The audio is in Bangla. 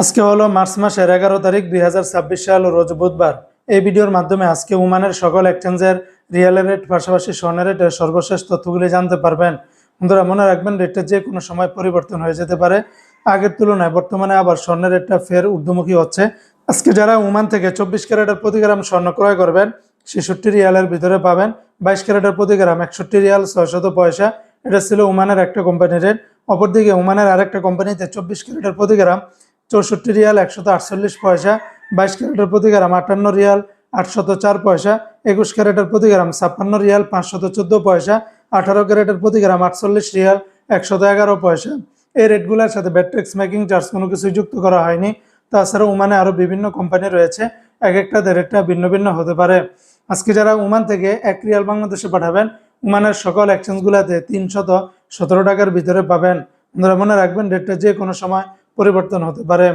আজকে হলো মার্চ মাসের 11 তারিখ 2026 সাল রোজ বুধবার। এই ভিডিওর মাধ্যমে আজকে ওমানের সকল এক্সচেঞ্জের রিয়ালের রেট পাশাপাশি স্বর্ণের রেটের সর্বশেষ তথ্যগুলি জানতে পারবেন। বন্ধুরা মনে রাখবেন, রেটটা যে কোনো সময় পরিবর্তন হয়ে যেতে পারে। আগের তুলনায় বর্তমানে আবার স্বর্ণের রেটটা ফের ঊর্ধ্বমুখী হচ্ছে। আজকে যারা ওমান থেকে 24 ক্যারেটের প্রতি গ্রাম স্বর্ণ ক্রয় করবেন 66 রিয়ালের ভিতরে পাবেন 22 ক্যারেটের প্রতি গ্রাম 61 রিয়াল 600 পয়সা। এটা ছিল ওমানের একটা কোম্পানির রেট। অপরদিকে ওমানের আরেকটা কোম্পানিতে 24 ক্যারেটের প্রতি গ্রাম 64 রিয়াল 148 পয়সা, 22 ক্যারেটের প্রতি গ্রাম 58 রিয়াল 804 পয়সা, 21 ক্যারেটের প্রতি গ্রাম 56 রিয়াল 514 পয়সা, 18 ক্যারেটের প্রতি গ্রাম 48 রিয়াল 111 পয়সা। এই রেটগুলোর সাথে ভ্যাট ট্যাক্স মেকিং চার্জ কোনো কিছু যুক্ত করা হয়নি। তাছাড়া ওমানে আরও বিভিন্ন কোম্পানি রয়েছে, এক একটাতে রেটটা ভিন্ন ভিন্ন হতে পারে। আজকে যারা ওমান থেকে 1 রিয়াল বাংলাদেশে পাঠাবেন, ওমানের সকল এক্সচেঞ্জগুলোতে 317 টাকার ভিতরে পাবেন। আপনারা মনে রাখবেন, রেটটা যে কোনো সময় পরিবর্তন হতে পারে।